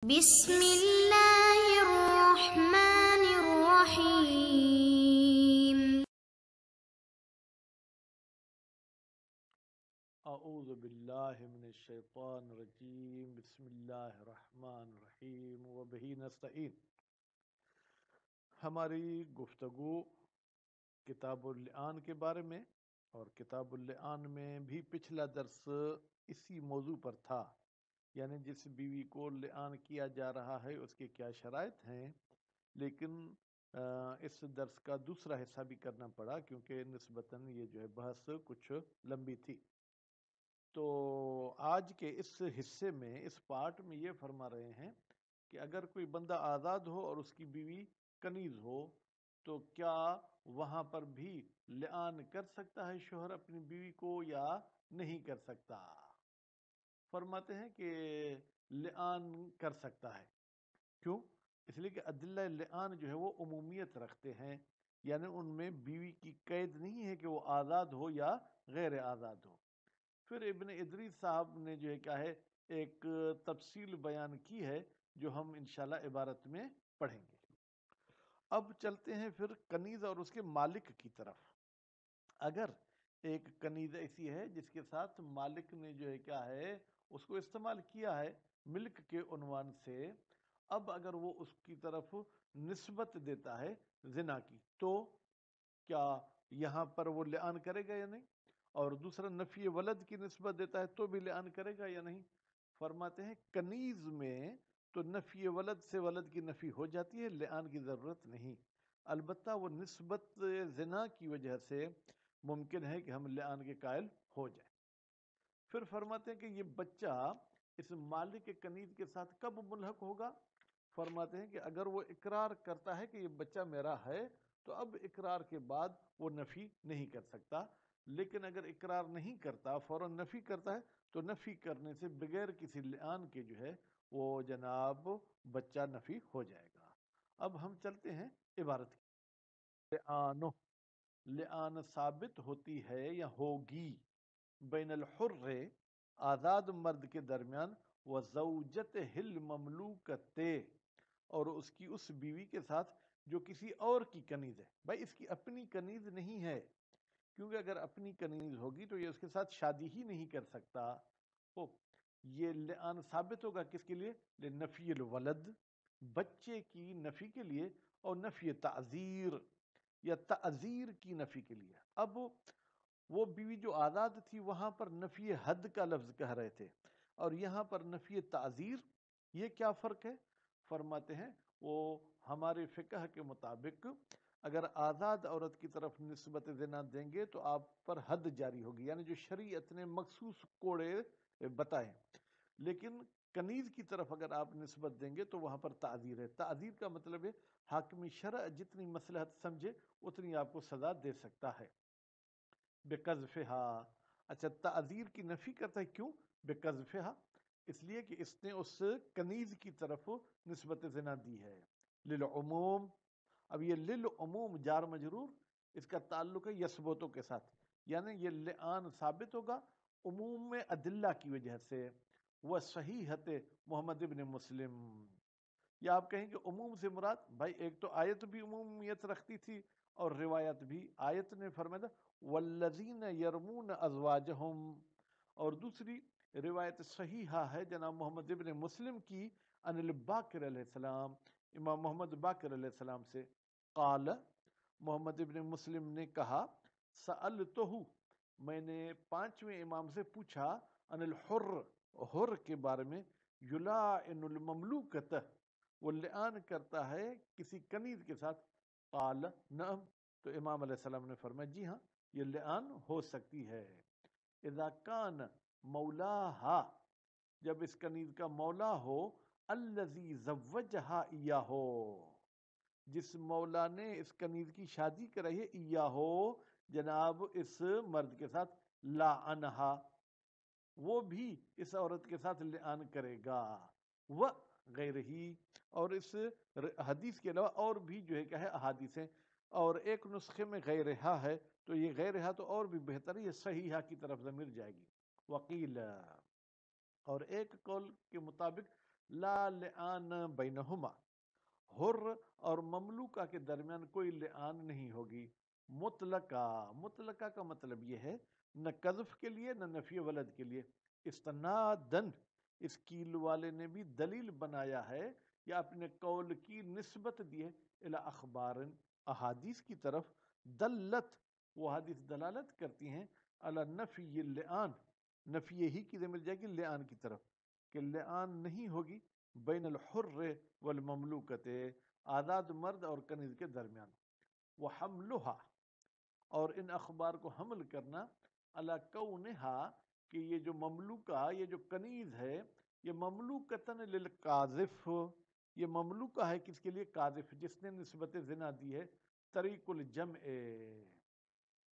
بسم اللہ الرحمن الرحیم۔ اعوذ باللہ من الشیطان الرجیم، بسم اللہ الرحمن الرحیم وبہ نستعین۔ ہماری گفتگو کتاب اللعان کے بارے میں، اور کتاب اللعان میں بھی پچھلا درس اسی موضوع پر تھا، یعنی جس بیوی کو لعان کیا جا رہا ہے اس کے کیا شرائط ہیں، لیکن اس درس کا دوسرا حصہ بھی کرنا پڑا کیونکہ نسبتاً یہ جو ہے بحث کچھ لمبی تھی۔ تو آج کے اس حصے میں، اس پارٹ میں یہ فرما رہے ہیں کہ اگر کوئی بندہ آزاد ہو اور اس کی بیوی کنیز ہو تو کیا وہاں پر بھی لعان کر سکتا ہے شوہر اپنی بیوی کو یا نہیں کر سکتا؟ فرماتے ہیں کہ لعان کر سکتا ہے۔ کیوں؟ اس لیے کہ ادلہ لعان جو ہے وہ عمومیت رکھتے ہیں، یعنی ان میں بیوی کی قید نہیں ہے کہ وہ آزاد ہو یا غیر آزاد ہو۔ پھر ابن ادریس صاحب نے جو ہے کیا ہے ایک تفصیل بیان کی ہے جو ہم انشاءاللہ عبارت میں پڑھیں گے۔ اب چلتے ہیں پھر کنیز اور اس کے مالک کی طرف۔ اگر ایک کنیز ایسی ہے جس کے ساتھ مالک نے جو ہے کیا ہے اس کو استعمال کیا ہے ملک کے عنوان سے، اب اگر وہ اس کی طرف نسبت دیتا ہے زنا کی تو کیا یہاں پر وہ لعان کرے گا یا نہیں؟ اور دوسرا نفی ولد کی نسبت دیتا ہے تو بھی لعان کرے گا یا نہیں؟ فرماتے ہیں کنیز میں تو نفی ولد سے ولد کی نفی ہو جاتی ہے، لعان کی ضرورت نہیں، البتہ وہ نسبت زنا کی وجہ سے ممکن ہے کہ ہم لعان کے قائل ہو جائیں۔ پھر فرماتے ہیں کہ یہ بچہ اس مالک کنیز کے ساتھ کب ملحق ہوگا؟ فرماتے ہیں کہ اگر وہ اقرار کرتا ہے کہ یہ بچہ میرا ہے تو اب اقرار کے بعد وہ نفی نہیں کر سکتا، لیکن اگر اقرار نہیں کرتا فوراً نفی کرتا ہے تو نفی کرنے سے بغیر کسی لعان کے جو ہے وہ جناب بچہ نفی ہو جائے گا۔ اب ہم چلتے ہیں عبارت کی۔ لعان ثابت ہوتی ہے یا ہوگی بین الحر آزاد مرد کے درمیان و زوجتہ المملوکۃ اور اس کی اس بیوی کے ساتھ جو کسی اور کی کنیز ہے۔ بھائی اس کی اپنی کنیز نہیں ہے، کیونکہ اگر اپنی کنیز ہوگی تو یہ اس کے ساتھ شادی ہی نہیں کر سکتا۔ یہ لعان ثابت ہوگا کس کے لیے؟ لنفی الولد، بچے کی نفی کے لیے، اور نفی تعزیر یا تعزیر کی نفی کے لیے۔ اب وہ بیوی جو آزاد تھی وہاں پر نفی حد کا لفظ کہہ رہے تھے، اور یہاں پر نفی تعزیر، یہ کیا فرق ہے؟ فرماتے ہیں وہ ہمارے فقہ کے مطابق اگر آزاد عورت کی طرف نسبت زنا دیں گے تو آپ پر حد جاری ہوگی، یعنی جو شریعت نے مخصوص کوڑے بتائے، لیکن کنیز کی طرف اگر آپ نسبت دیں گے تو وہاں پر تعزیر ہے۔ تعزیر کا مطلب ہے حاکم شرع جتنی مصلحت سمجھے اتنی آپ کو سزا دے سکتا ہے۔ بقذفہا، اچھا تعزیر کی نفی کرتا ہے، کیوں؟ بقذفہا، اس لیے کہ اس نے اس کنیز کی طرف نسبت زنا دی ہے۔ للعموم، اب یہ للعموم جار مجرور، اس کا تعلق ہے یثبتوں کے ساتھ، یعنی یہ لعان ثابت ہوگا عموم میں ادلہ کی وجہ سے۔ وہ صحیحت محمد ابن مسلم، یا آپ کہیں کہ عموم سے مراد، بھائی ایک تو آیت بھی عمومیت رکھتی تھی اور روایت بھی، آیت نے فرمایا والذین یرمون ازواجہم، اور دوسری روایت صحیحہ ہے جناب محمد ابن مسلم کی ان الباقر علیہ السلام، امام محمد باقر علیہ السلام سے، قال، محمد ابن مسلم نے کہا، سألتہ، میں نے پانچویں امام سے پوچھا، ان الحر، حر کے بارے میں، یلاعن المملوکۃ، وہ لعان کرتا ہے کسی کنیز کے ساتھ، قال نعم، تو امام علیہ السلام نے فرمایا جی ہاں یہ لعان ہو سکتی ہے۔ اذا کان مولاہا، جب اس کنیز کا مولا ہو، الذی زوجہا ایاہو، جس مولا نے اس کنیز کی شادی کرائی ہے، ایاہو جناب اس مرد کے ساتھ، لعنہا، وہ بھی اس عورت کے ساتھ لعان کرے گا، وہ غیر ہی، اور اس حدیث کے علاوہ اور بھی جو ہے کیا ہے احادیث ہیں، اور ایک نسخے میں غیرہا ہے تو یہ غیرہا تو اور بھی بہتر ہے، یہ صحیحہ کی طرف ضمیر جائے گی۔ وقیل، اور ایک قول کے مطابق لا لعان بینہما، حر اور مملوکہ کے درمیان کوئی لعان نہیں ہوگی مطلقہ۔ مطلقہ کا مطلب یہ ہے نہ قذف کے لیے نہ نفی ولد کے لیے، استنادن، اس کیل والے نے بھی دلیل بنایا ہے یا اپنے قول کی نسبت دی ہے الی اخبار، احادیث کی طرف، دلت، وہ حدیث دلالت کرتی ہیں علی نفی اللعان، نفی ہی کی مل جائے گی لعان کی طرف، کہ لعان نہیں ہوگی بین الحر والمملوکت، آزاد مرد اور کنیز کے درمیان، وحملها، اور ان اخبار کو حمل کرنا، علی کونہا، کہ یہ جو مملوکہ، یہ جو کنیز ہے، یہ مملوکتن للقاذف، یہ مملوکہ ہے کس کے لیے؟ قاذف، جس نے نسبت زنا دی ہے، طریق الجمع،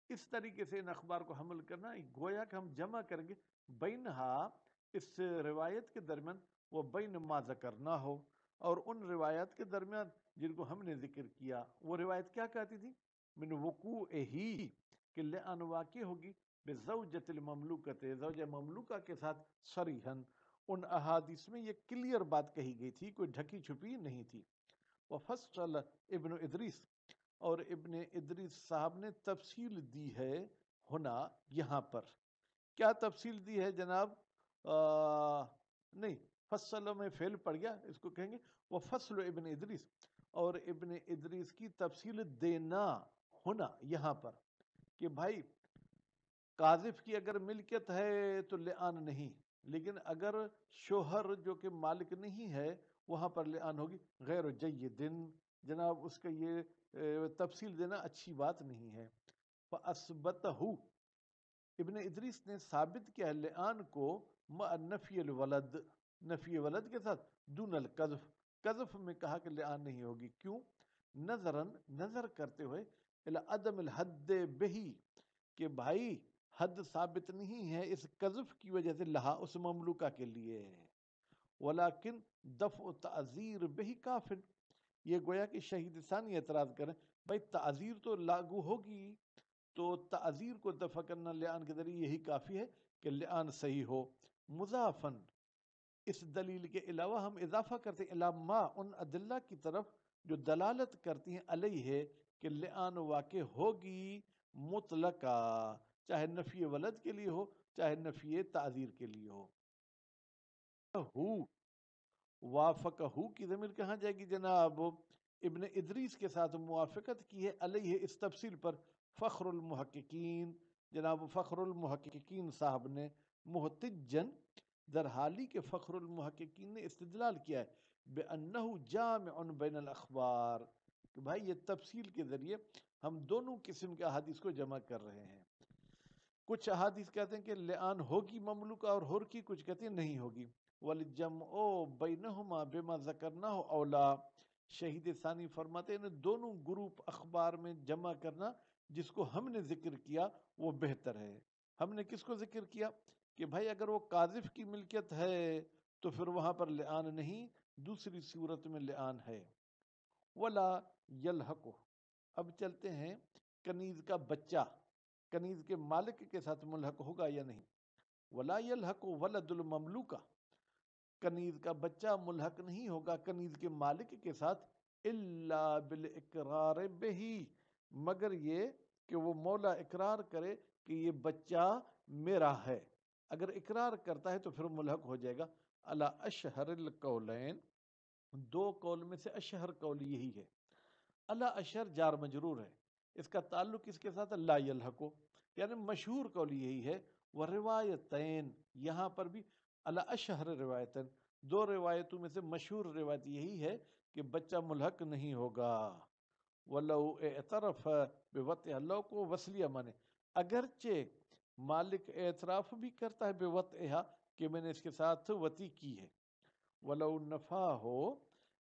اس طریقے سے ان اخبار کو حمل کرنا گویا کہ ہم جمع کریں گے بینہا، اس روایت کے درمیان، وہ بین ما ذکرنا ہو، اور ان روایات کے درمیان جن کو ہم نے ذکر کیا۔ وہ روایت کیا کہتی تھی؟ من وقوع ہی، کہ لعن واقع ہوگی بزوجت المملوکت، زوجہ مملوکہ کے ساتھ، صریحاً، ان احادیث میں یہ کلیئر بات کہی گئی تھی، کوئی ڈھکی چھپی نہیں تھی۔ وفصل ابن ادریس، اور ابن ادریس صاحب نے تفصیل دی ہے ہونا، یہاں پر کیا تفصیل دی ہے جناب؟ نہیں، فصل میں فعل پڑ گیا، اس کو کہیں گے وہ فصل ابن ادریس، اور ابن ادریس کی تفصیل دینا ہونا یہاں پر، کہ بھائی قاذف کی اگر ملکیت ہے تو لعان نہیں، لیکن اگر شوہر جو کہ مالک نہیں ہے وہاں پر لعان ہوگی، غیر جیدن، جناب اس کا یہ تفصیل دینا اچھی بات نہیں ہے۔ فَأَثْبَتَهُ، ابن ادریس نے ثابت کیا لعان کو مع نفی الولد، نفی ولد کے ساتھ، دون القذف، قذف میں کہا کہ لعان نہیں ہوگی، کیوں؟ نظراً، نظر کرتے ہوئے، الی عدم الحد بہی، کہ بھائی حد ثابت نہیں ہے اس قذف کی وجہ سے، لہا، اس مملوکہ کے لیے، ولیکن دفع تعذیر بہی کافن، یہ گویا کہ شہید ثانی اعتراض کریں، بھائی تعذیر تو لاگو ہوگی، تو تعذیر کو دفع کرنا لعان کے ذریعے یہی کافی ہے کہ لعان صحیح ہو۔ مضافن، اس دلیل کے علاوہ ہم اضافہ کرتے ہیں الی ما، ان ادلہ کی طرف جو دلالت کرتی ہیں علیہ، کہ لعان واقع ہوگی مطلقہ، چاہے نفی ولد کے لیے ہو چاہے نفی تعذیر کے لیے ہو۔ ہو، وافقہو کی ضمیر کہاں جائے گی جناب؟ ابن ادریس کے ساتھ موافقت کی ہے علیہ، اس تفصیل پر، فخر المحققین، جناب فخر المحققین صاحب نے، محتجن، در حالی کے فخر المحققین نے استدلال کیا ہے بِأَنَّهُ جَامِعٌ بین الاخبار، کہ بھائی یہ تفصیل کے ذریعے ہم دونوں قسم کے احادیث کو جمع کر رہے ہیں۔ کچھ احادیث کہتے ہیں کہ لعان ہوگی مملوکہ اور حر کی، کچھ کہتے ہیں نہیں ہوگی۔ وَالْجَمْعُ بَيْنَهُمَا بِمَا ذَكَرْنَاهُ أَوْلَىٰ، شہید ثانی فرماتے ہیں دونوں گروپ اخبار میں جمع کرنا جس کو ہم نے ذکر کیا وہ بہتر ہے۔ ہم نے کس کو ذکر کیا؟ کہ بھائی اگر وہ قاذف کی ملکیت ہے تو پھر وہاں پر لعان نہیں، دوسری صورت میں لعان ہے۔ ولا یلحق، اب چلتے ہیں کنیز کا بچہ، کنیز کے مالک کے ساتھ ملحق ہوگا یا نہیں؟ ولا یلحق ولد المملوکہ، کنیز کا بچہ ملحق نہیں ہوگا کنیز کے مالک کے ساتھ، الا بالاقرار بہی، مگر یہ کہ وہ مولا اقرار کرے کہ یہ بچہ میرا ہے، اگر اقرار کرتا ہے تو پھر ملحق ہو جائے گا۔ علی اشہر القولین، دو قول میں سے اشہر قول یہی ہے۔ اللہ اشہر جار مجرور ہے، اس کا تعلق اس کے ساتھ لا یلحقو، یعنی مشہور قول یہی ہے۔ وہ روایتین، یہاں پر بھی اللہ اشہر روایتین، دو روایتوں میں سے مشہور روایت یہی ہے کہ بچہ ملحق نہیں ہوگا۔ وَلَوْ اعترف بِوَطْئِهَا، لو کو وصلیہ مانے، اگرچہ مالک اعتراف بھی کرتا ہے بِوَطْئِهَا، کہ میں نے اس کے ساتھ وطی کی ہے۔ وَلَوْ نَفَاهُ،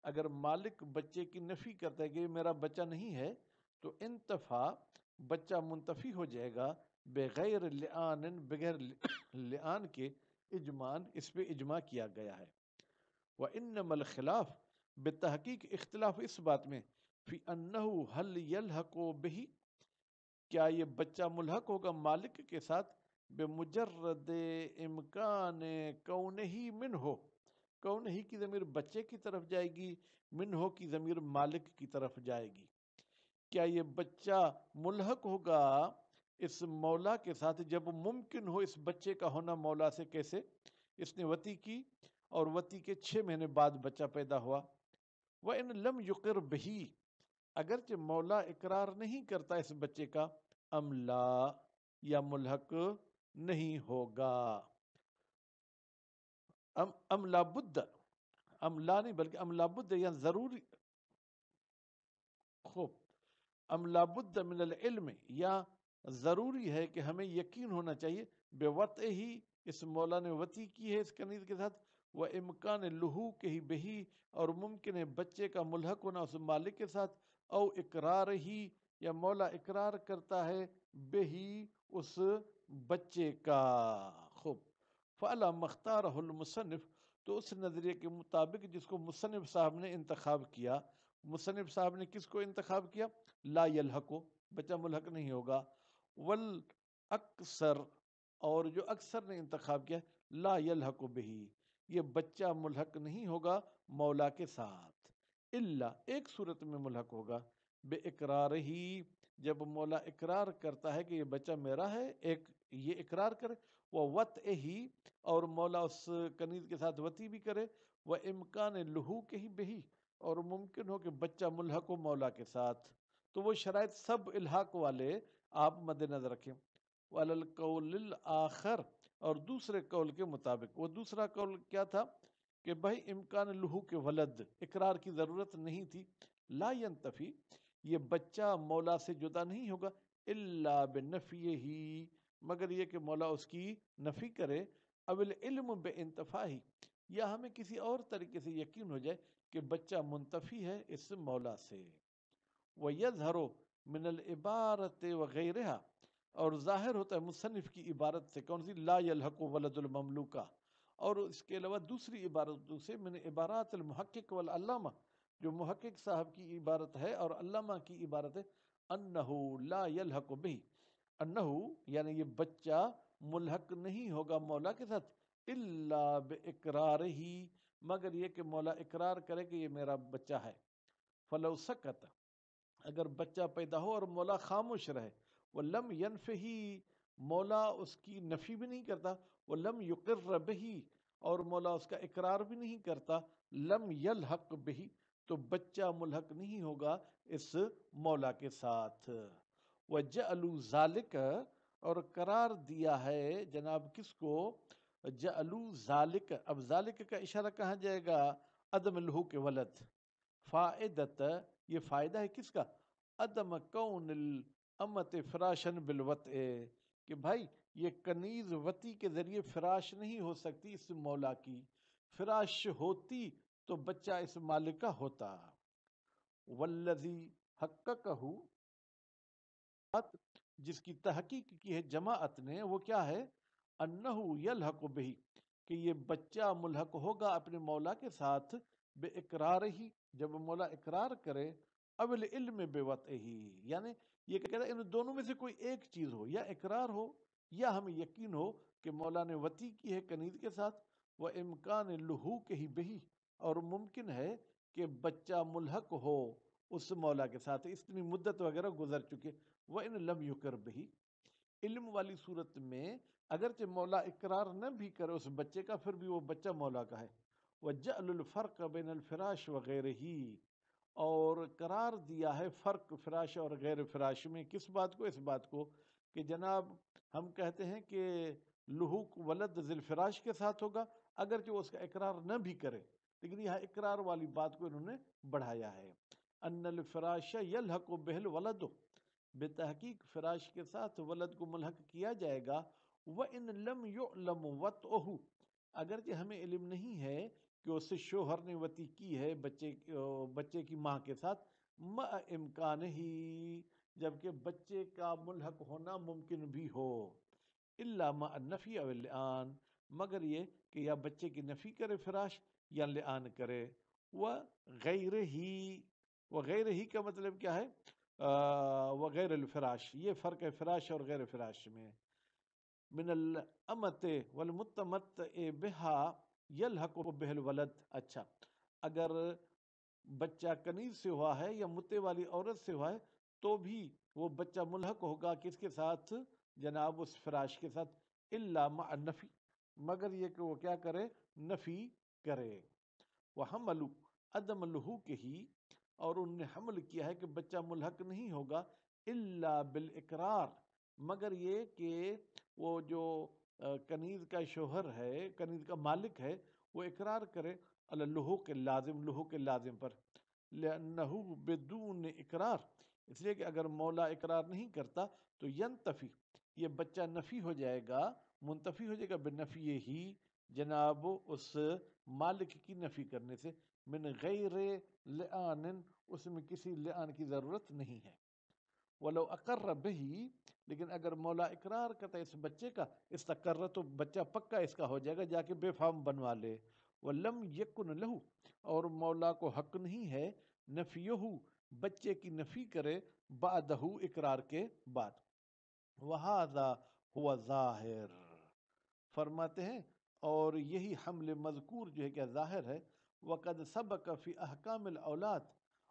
اگر مالک بچے کی نفی کرتا ہے کہ یہ میرا بچہ نہیں ہے، تو انتفا، بچہ منتفی ہو جائے گا، بغیر لعان، بغیر لعان کے، اجمان، اس پہ اجماع کیا گیا ہے۔ وَإِنَّمَا الْخِلَافُ، بتحقیق اختلاف اس بات میں، فی انہو هل یلحق بہ، کیا یہ بچہ ملحق ہوگا مالک کے ساتھ، بمجرد امکان کونہی منہ، کون ہی کی ضمیر بچے کی طرف جائے گی، من ہو کی ضمیر مالک کی طرف جائے گی. کیا یہ بچہ ملحق ہوگا اس مولا کے ساتھ جب ممکن ہو اس بچے کا ہونا مولا سے؟ کیسے؟ اس نے وتی کی اور وتی کے 6 مہینے بعد بچہ پیدا ہوا. وَإِن لَمْ يُقِرْ بِهِ، اگرچہ مولا اقرار نہیں کرتا اس بچے کا، ام لا، یا ملحق نہیں ہوگا. ام لا بد، ام لا نہیں بلکہ ام لا بد، یا ضروری، خوب، ام لا بد من العلم، یا ضروری ہے کہ ہمیں یقین ہونا چاہیے، بے وطئ ہی، اس مولا نے وطی کی ہے اس کنیز کے ساتھ، وہ امکان لحوق ہی بہی، اور ممکن ہے بچے کا ملحق ہونا اس مالک کے ساتھ، او اقرار ہی، یا مولا اقرار کرتا ہے بہی، اس بچے کا. خوب، فعلا مختار المصنف، تو اس نظریے کے مطابق جس کو مصنف صاحب نے انتخاب کیا، مصنف صاحب نے کس کو انتخاب کیا؟ لا یلحقو، بچہ ملحق نہیں ہوگا. والاکثر، اور جو اکثر نے انتخاب کیا لا یلحق بہی، یہ بچہ ملحق نہیں ہوگا مولا کے ساتھ، الا، ایک صورت میں ملحق ہوگا، بے اقرار ہی، جب مولا اقرار کرتا ہے کہ یہ بچہ میرا ہے، ایک یہ اقرار کرے، وہ وطئ ہی، اور مولا اس کنیز کے ساتھ وطی بھی کرے، وہ امکان لحوق ہی بہی، اور ممکن ہو کہ بچہ ملحق ہو مولا کے ساتھ. تو وہ شرائط سب الحاق والے آپ مد نظر رکھیں. وعلی القول الآخر، اور دوسرے قول کے مطابق، وہ دوسرا قول کیا تھا کہ بھائی امکان لحوق ولد، اقرار کی ضرورت نہیں تھی. لا ینتفی، یہ بچہ مولا سے جدا نہیں ہوگا، الا بنفیہ ہی، مگر یہ کہ مولا اس کی نفی کرے، او العلم بے انتفاہی، یا ہمیں کسی اور طریقے سے یقین ہو جائے کہ بچہ منتفی ہے اس مولا سے. وَيَظْهَرُ مِنَ الْعِبَارَةِ وَغَيْرِهَا، اور ظاہر ہوتا ہے مصنف کی عبارت سے، کون سی؟ لا یلحق ولد المملوکہ، اور اس کے علاوہ دوسری عبارتوں سے، من عبارات المحقق والعلامہ، جو محقق صاحب کی عبارت ہے اور علامہ کی عبارت ہے، انہو لا یلحق بہ، انہو، یعنی یہ بچہ ملحق نہیں ہوگا مولا کے ساتھ، الا باقرارہ، مگر یہ کہ مولا اقرار کرے کہ یہ میرا بچہ ہے. فلو سکت، اگر بچہ پیدا ہو اور مولا خاموش رہے، وَلَمْ يَنْفِهِ، مولا اس کی نفی بھی نہیں کرتا، وَلَمْ يُقِرَّ بِهِ، اور مولا اس کا اقرار بھی نہیں کرتا، لم یلحق بہ، تو بچہ ملحق نہیں ہوگا اس مولا کے ساتھ. وَجَعَلُوا ذَلِكَ، اور قرار دیا ہے جناب کس کو؟ جعلوا ذالک، اب ذالک کا اشارہ کہاں جائے گا؟ عدم لحوق ولد. فائدت، یہ فائدہ ہے کس کا؟ عدم کون الامت فراشن بالوطء، کہ بھائی یہ کنیز وطی کے ذریعے فراش نہیں ہو سکتی اس مولا کی، فراش ہوتی تو بچہ اس مالک کا ہوتا. والذی حققہ، جس کی تحقیق کی ہے جماعت نے، وہ کیا ہے؟ انہو یلحق بہ، کہ یہ بچہ ملحق ہوگا اپنے مولا کے ساتھ، بے اقرار ہی، جب مولا اقرار کرے، اول علم بے وطئ ہی، یعنی یہ کہہ رہا ہے ان دونوں میں سے کوئی ایک چیز ہو، یا اقرار ہو یا ہمیں یقین ہو کہ مولا نے وطی کی ہے کنیز کے ساتھ، وہ امکان لحوق ہی بہی، اور ممکن ہے کہ بچہ ملحق ہو اس مولا کے ساتھ، اتنی مدت وغیرہ گزر چکے. وَإِن لَمْ يُقِرْ بِهِ، علم والی صورت میں اگرچہ مولا اقرار نہ بھی کرے اس بچے کا، پھر بھی وہ بچہ مولا کا ہے. وَجَعْلُ الْفَرْقَ بَيْنَ الْفِرَاشِ وَغَيْرِهِ، اور قرار دیا ہے فرق فراش اور غیر فراش میں. کس بات کو؟ اس بات کو کہ جناب ہم کہتے ہیں کہ لحوق ولد ذی الفراش کے ساتھ ہوگا اگرچہ وہ اس کا اقرار نہ بھی کرے، لیکن یہاں اقرار والی بات کو انہوں نے بڑھایا ہے. ان الفراش یلحق بہ الولد، بے تحقیق فراش کے ساتھ ولد کو ملحق کیا جائے گا. وَإِن لَمْ يُعْلَمْ وَطْئُهُ، اگرچہ ہمیں علم نہیں ہے کہ اس سے شوہر نے وطی کی ہے بچے کی ماں کے ساتھ، مع امکان ہی، جبکہ بچے کا ملحق ہونا ممکن بھی ہو، الا مع النفی او اللعان، مگر یہ کہ یا بچے کی نفی کرے فراش یا لعان کرے. وغیر ہی کا مطلب کیا ہے؟ وغیر الفراش، یہ فرق ہے فراش اور غیر فراش میں. من الامت والمتمتع بہا، یلحق بہل ولد. اچھا، اگر بچہ کنیز سے ہوا ہے یا متے والی عورت سے ہوا ہے تو بھی وہ بچہ ملحق ہوگا کس کے ساتھ؟ جناب اس فراش کے ساتھ. الا مع النفی، مگر یہ کہ وہ کیا کرے؟ نفی کرے. وحملوا عدم لحوق ہی، اور انہوں نے حمل کیا ہے کہ بچہ ملحق نہیں ہوگا الا بالاقرار، مگر یہ کہ وہ جو کنیز کا شوہر ہے، کنیز کا مالک ہے، وہ اقرار کرے علی اللحوق اللازم، لحوق اللازم پر. لأنہ بدون اقرار، اس لیے کہ اگر مولا اقرار نہیں کرتا تو ینتفی، یہ بچہ نفی ہو جائے گا، منتفی ہو جائے گا بنفی ہی، جناب اس مالک کی نفی کرنے سے. من غیر لعان، اس میں کسی لعان کی ضرورت نہیں ہے. ولو اقر بہی، لیکن اگر مولا اقرار کرتا ہے اس بچے کا، استقر، تو بچہ پکا اس کا ہو جائے گا، جا کے بے فارم بنوا لے. ولم یکن لہو، اور مولا کو حق نہیں ہے نفیہ، بچے کی نفی کرے بعدہ، اقرار کے بعد. وہذا ہوا ظاہر، فرماتے ہیں اور یہی حمل مذکور جو ہے کیا ظاہر ہے. وقد سبق فی احکام الاولاد،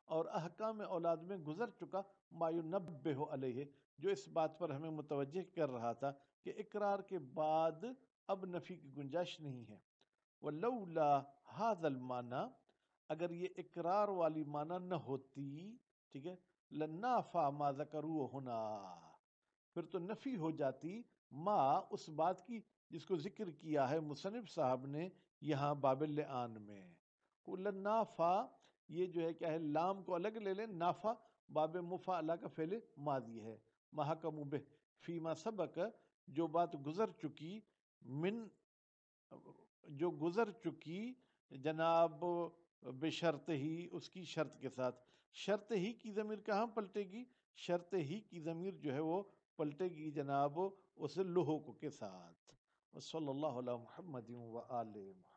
اور احکام اولاد میں گزر چکا ما ینبہ علیہ، جو اس بات پر ہمیں متوجہ کر رہا تھا کہ اقرار کے بعد اب نفی کی گنجائش نہیں ہے. ولولا ھذا المعنی، اگر یہ اقرار والی معنی نہ ہوتی، ٹھیک ہے، لنافع ما ذکروا ہونا، پھر تو نفی ہو جاتی ما، اس بات کی جس کو ذکر کیا ہے مصنف صاحب نے یہاں باب اللعان میں. لنافع، یہ جو ہے کیا ہے، لام کو الگ لے لیں، نافع باب مفعلہ کا فعل ماضی ہے. محکم بہ فیما سبق، جو بات گزر چکی، من، جو گزر چکی، جناب بشرط ہی، اس کی شرط کے ساتھ. شرط ہی کی ضمیر کہاں پلٹے گی؟ شرط ہی کی ضمیر جو ہے وہ پلٹے گی جناب اس لحوق کے ساتھ. صلی اللہ علیہ محمد و آلہ محمد.